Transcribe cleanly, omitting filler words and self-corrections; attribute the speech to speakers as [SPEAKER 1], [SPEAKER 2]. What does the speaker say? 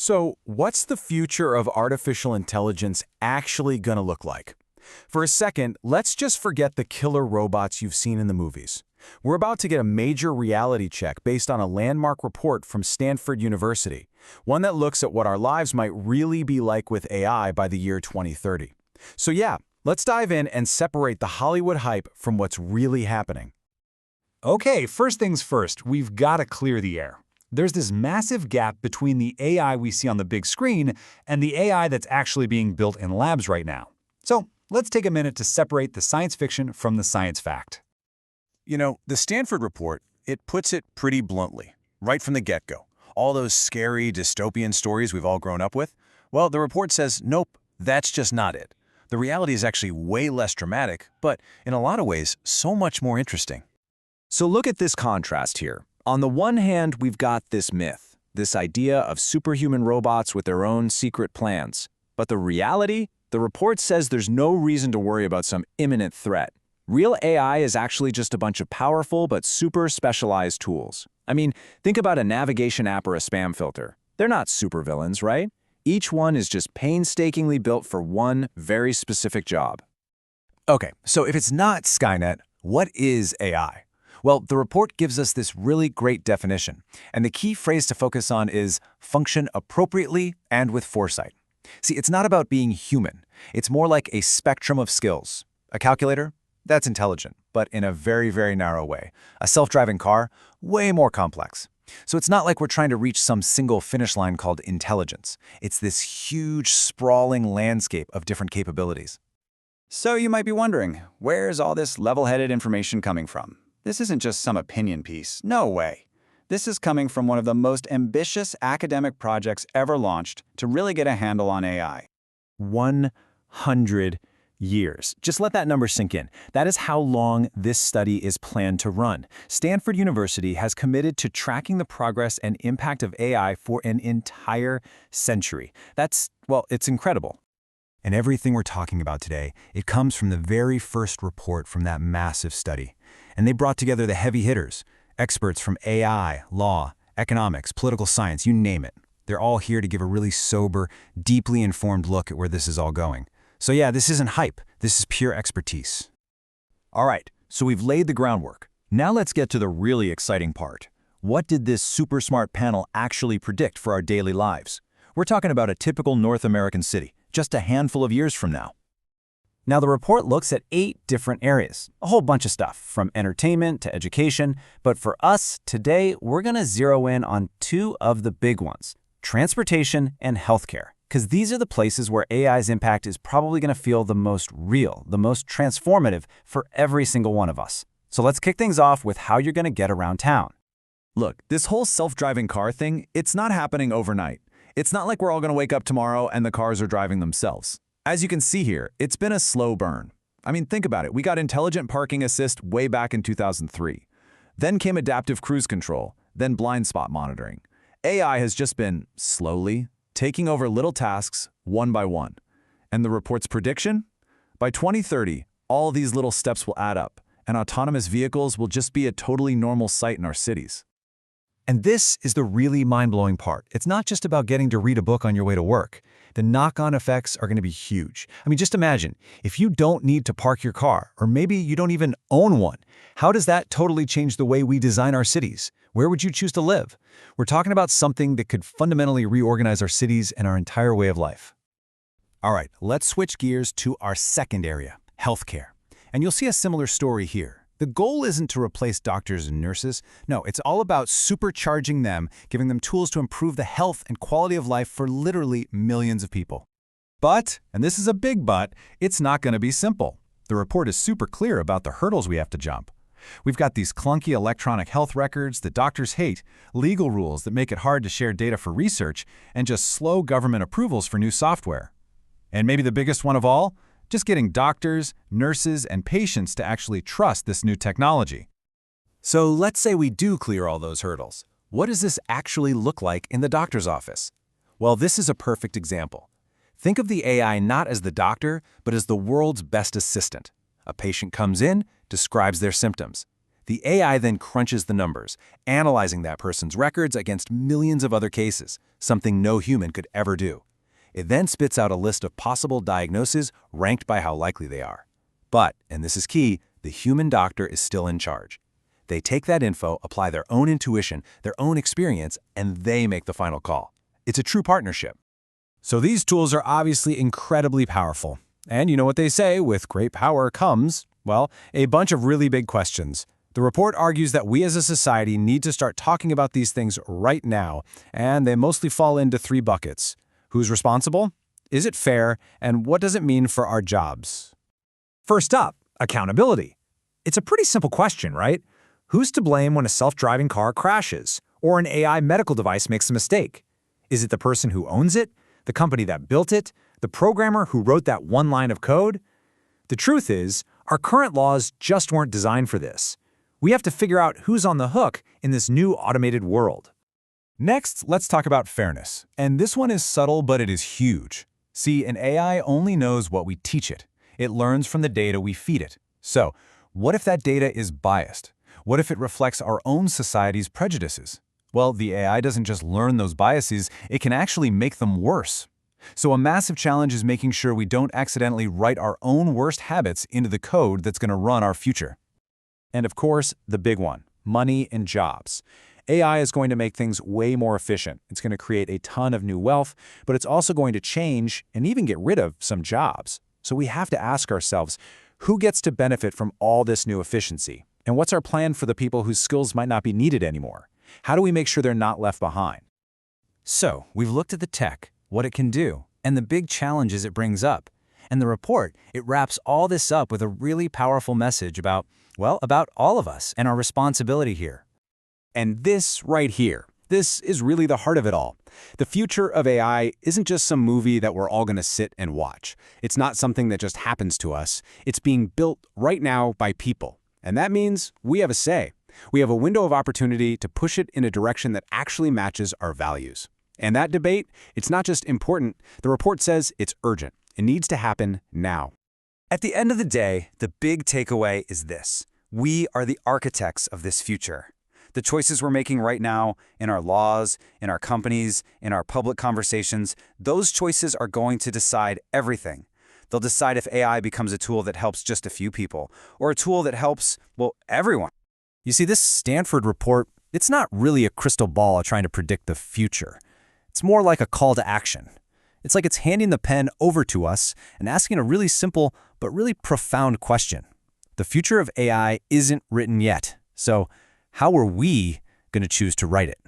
[SPEAKER 1] So, what's the future of artificial intelligence actually going to look like? For a second, let's just forget the killer robots you've seen in the movies. We're about to get a major reality check based on a landmark report from Stanford University, one that looks at what our lives might really be like with AI by the year 2030. So yeah, let's dive in and separate the Hollywood hype from what's really happening.
[SPEAKER 2] Okay, first things first, we've got to clear the air. There's this massive gap between the AI we see on the big screen and the AI that's actually being built in labs right now. So let's take a minute to separate the science fiction from the science fact.
[SPEAKER 1] You know, the Stanford report, it puts it pretty bluntly, right from the get-go. All those scary dystopian stories we've all grown up with, well, the report says, nope, that's just not it. The reality is actually way less dramatic, but in a lot of ways, so much more interesting.
[SPEAKER 3] So look at this contrast here. On the one hand, we've got this myth, this idea of superhuman robots with their own secret plans. But the reality? The report says there's no reason to worry about some imminent threat. Real AI is actually just a bunch of powerful but super specialized tools. I mean, think about a navigation app or a spam filter. They're not supervillains, right? Each one is just painstakingly built for one very specific job.
[SPEAKER 1] Okay, so if it's not Skynet, what is AI? Well, the report gives us this really great definition, and the key phrase to focus on is function appropriately and with foresight. See, it's not about being human. It's more like a spectrum of skills. A calculator? That's intelligent, but in a very, very narrow way. A self-driving car? Way more complex. So it's not like we're trying to reach some single finish line called intelligence. It's this huge, sprawling landscape of different capabilities.
[SPEAKER 4] So you might be wondering, where's all this level-headed information coming from? This isn't just some opinion piece. No way. This is coming from one of the most ambitious academic projects ever launched to really get a handle on AI.
[SPEAKER 1] 100 years. Just let that number sink in. That is how long this study is planned to run. Stanford University has committed to tracking the progress and impact of AI for an entire century. Well, it's incredible. And everything we're talking about today, it comes from the very first report from that massive study. And they brought together the heavy hitters, experts from AI, law, economics, political science, you name it. They're all here to give a really sober, deeply informed look at where this is all going. So yeah, this isn't hype. This is pure expertise. All right, so we've laid the groundwork. Now let's get to the really exciting part. What did this super smart panel actually predict for our daily lives? We're talking about a typical North American city, just a handful of years from now. Now, the report looks at 8 different areas, a whole bunch of stuff, from entertainment to education. But for us, today, we're going to zero in on 2 of the big ones, transportation and healthcare, because these are the places where AI's impact is probably going to feel the most real, the most transformative for every single one of us. So let's kick things off with how you're going to get around town. Look, this whole self-driving car thing, it's not happening overnight. It's not like we're all going to wake up tomorrow and the cars are driving themselves. As you can see here, it's been a slow burn. I mean, think about it. We got intelligent parking assist way back in 2003. Then came adaptive cruise control, then blind spot monitoring. AI has just been slowly taking over little tasks one by one. And the report's prediction? By 2030, all these little steps will add up, and autonomous vehicles will just be a totally normal sight in our cities. And this is the really mind-blowing part. It's not just about getting to read a book on your way to work. The knock-on effects are going to be huge. I mean, just imagine, if you don't need to park your car, or maybe you don't even own one, how does that totally change the way we design our cities? Where would you choose to live? We're talking about something that could fundamentally reorganize our cities and our entire way of life. All right, let's switch gears to our second area, healthcare. And you'll see a similar story here. The goal isn't to replace doctors and nurses. No, it's all about supercharging them, giving them tools to improve the health and quality of life for literally millions of people. But, and this is a big but, it's not going to be simple. The report is super clear about the hurdles we have to jump. We've got these clunky electronic health records that doctors hate, legal rules that make it hard to share data for research, and just slow government approvals for new software. And maybe the biggest one of all? Just getting doctors, nurses, and patients to actually trust this new technology. So let's say we do clear all those hurdles. What does this actually look like in the doctor's office? Well, this is a perfect example. Think of the AI not as the doctor, but as the world's best assistant. A patient comes in, describes their symptoms. The AI then crunches the numbers, analyzing that person's records against millions of other cases, something no human could ever do. It then spits out a list of possible diagnoses ranked by how likely they are. But, and this is key, the human doctor is still in charge. They take that info, apply their own intuition, their own experience, and they make the final call. It's a true partnership. So these tools are obviously incredibly powerful. And you know what they say, with great power comes, well, a bunch of really big questions. The report argues that we as a society need to start talking about these things right now, and they mostly fall into 3 buckets. Who's responsible? Is it fair? And what does it mean for our jobs?
[SPEAKER 2] First up, accountability. It's a pretty simple question, right? Who's to blame when a self-driving car crashes, or an AI medical device makes a mistake? Is it the person who owns it, the company that built it, the programmer who wrote that one line of code? The truth is, our current laws just weren't designed for this. We have to figure out who's on the hook in this new automated world.
[SPEAKER 1] Next, let's talk about fairness. And this one is subtle, but it is huge. See, an AI only knows what we teach it. It learns from the data we feed it. So, what if that data is biased? What if it reflects our own society's prejudices? Well, the AI doesn't just learn those biases, it can actually make them worse. So a massive challenge is making sure we don't accidentally write our own worst habits into the code that's going to run our future. And of course, the big one, money and jobs. AI is going to make things way more efficient. It's going to create a ton of new wealth, but it's also going to change and even get rid of some jobs. So we have to ask ourselves, who gets to benefit from all this new efficiency? And what's our plan for the people whose skills might not be needed anymore? How do we make sure they're not left behind? So, we've looked at the tech, what it can do, and the big challenges it brings up. And the report, it wraps all this up with a really powerful message about, well, about all of us and our responsibility here. And this right here, this is really the heart of it all. The future of AI isn't just some movie that we're all going to sit and watch. It's not something that just happens to us. It's being built right now by people. And that means we have a say. We have a window of opportunity to push it in a direction that actually matches our values. And that debate, it's not just important. The report says it's urgent. It needs to happen now. At the end of the day, the big takeaway is this. We are the architects of this future. The choices we're making right now, in our laws, in our companies, in our public conversations, those choices are going to decide everything. They'll decide if AI becomes a tool that helps just a few people, or a tool that helps, well, everyone. You see, this Stanford report, it's not really a crystal ball trying to predict the future. It's more like a call to action. It's like it's handing the pen over to us and asking a really simple but really profound question. The future of AI isn't written yet, so how are we going to choose to write it?